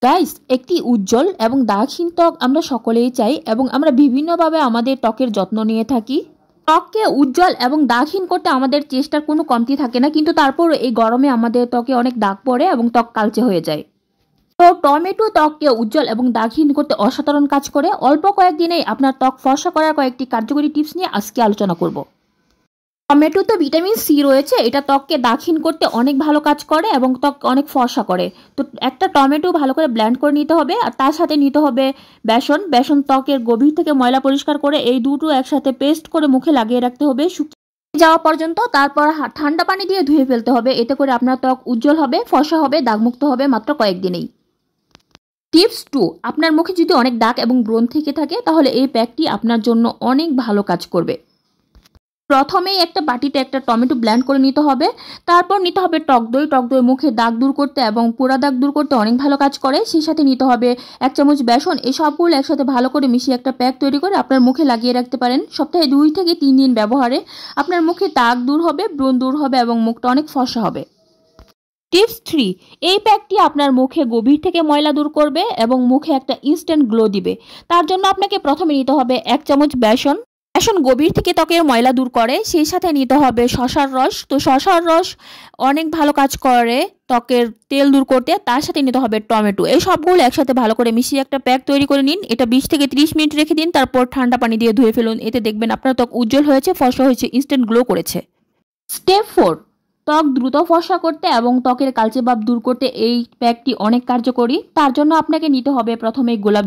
Guys, একটি উজ্জ্বল এবং দাগহীন ত্বক আমরা সকলেই চাই এবং আমরা বিভিন্নভাবে আমাদের ত্বকের যত্ন নিয়ে থাকি। ত্বককে উজ্জ্বল এবং দাগহীন করতে আমাদের চেষ্টার কোনো কমতি থাকে না, কিন্তু তারপর এই গরমে আমাদের ত্বকে অনেক দাগ পড়ে এবং ত্বক কালচে হয়ে যায়। তো টমেটো ত্বককে উজ্জ্বল এবং দাগহীন করতে অসাধারণ কাজ করে। অল্প কয়েকদিনেই আপনার ত্বক ফর্সা করার কয়েকটি কার্যকরী টিপস নিয়ে আজকে আলোচনা করব। টমেটোতে ভিটামিন সি রয়েছে, এটা ত্বককে দাগহীন করতে অনেক ভালো কাজ করে এবং ত্বক অনেক ফর্সা করে। তো একটা টমেটো ভালো করে ব্লেন্ড করে নিতে হবে, আর তার সাথে নিতে হবে বেসন ত্বকের গভীর থেকে ময়লা পরিষ্কার করে এই দুটো একসাথে পেস্ট করে মুখে লাগিয়ে রাখতে হবে শুকিয়ে যাওয়া পর্যন্ত। তারপর ঠান্ডা পানি দিয়ে ধুয়ে ফেলতে হবে। এতে করে আপনার ত্বক উজ্জ্বল হবে, ফর্সা হবে, দাগমুক্ত হবে মাত্র কয়েকদিনেই। টিপস 2, আপনার মুখে যদি অনেক দাগ এবং ব্রণ থেকে থাকে তাহলে এই প্যাকটি আপনার জন্য অনেক ভালো কাজ করবে। প্রথমেই একটা বাটিতে একটা টমেটো ব্লেন্ড করে নিতে হবে। তারপর নিতে হবে টক দই। টক দই মুখে দাগ দূর করতে এবং পোড়া দাগ দূর করতে অনেক ভালো কাজ করে। সেই সাথে নিতে হবে 1 চামচ বেসন। এই সবগুলো একসাথে ভালো করে মিশিয়ে একটা প্যাক তৈরি করে আপনার মুখে লাগিয়ে রাখতে পারেন। সপ্তাহে 2 থেকে 3 দিন ব্যবহারে আপনার মুখে দাগ দূর হবে, ব্রণ দূর হবে এবং মুখটা অনেক ফর্সা হবে। টিপস 3, এই প্যাকটি আপনার মুখে গভীর থেকে ময়লা দূর করবে এবং মুখে একটা ইনস্ট্যান্ট গ্লো দিবে। তার জন্য আপনাকে প্রথমে নিতে হবে 1 চামচ বেসন গভীর থেকে ত্বকের ময়লা দূর করে। সেই সাথে নিতে হবে শসার রস। তো শসার রস অনেক ভালো কাজ করে ত্বকের তেল দূর করতে। তার সাথে নিতে হবে টমেটো। এই সবগুলো একসাথে ভালো করে মিশিয়ে একটা প্যাক তৈরি করে নিন। এটা 20 থেকে 30 মিনিট রেখে দিন, তারপর ঠান্ডা পানি দিয়ে ধুয়ে ফেলুন। এতে দেখবেন আপনার ত্বক উজ্জ্বল হয়েছে, ফর্সা হয়েছে, ইনস্ট্যান্ট গ্লো করেছে। স্টেপ 4, ত্বক দ্রুত ফর্সা করতে এবং ত্বকের কালচে ভাব দূর করতে এই প্যাকটি অনেক কার্যকরী। তার জন্য আপনাকে নিতে হবে প্রথমে গোলাপ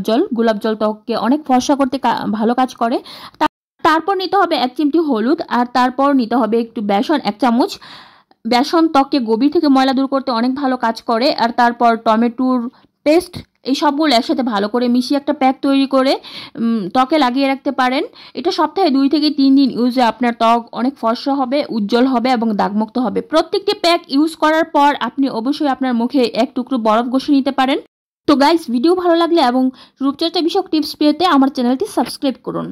জল ত্বককে অনেক ফর্সা করতে ভালো কাজ করে। তারপর নিতে হবে 1 চিমটি হলুদ, আর তারপর নিতে হবে একটু বেসন 1 চামচ। বেসন ত্বককে গভীর থেকে ময়লা দূর করতে অনেক ভালো কাজ করে। আর তারপর টমেটোর পেস্ট, এই সবগুলো একসাথে ভালো করে মিশিয়ে একটা প্যাক তৈরি করে ত্বকে লাগিয়ে রাখতে পারেন। এটা সপ্তাহে 2 থেকে 3 দিন ইউজে আপনার ত্বক অনেক ফর্সা হবে, উজ্জ্বল হবে এবং দাগমুক্ত হবে। প্রত্যেকটি প্যাক ইউজ করার পর আপনি অবশ্যই আপনার মুখে 1 টুকরো বরফ ঘষে নিতে পারেন। তো গাইস, ভিডিও ভালো লাগলে এবং রূপচর্চা বিষয়ক টিপস পেতে আমার চ্যানেলটি সাবস্ক্রাইব করুন।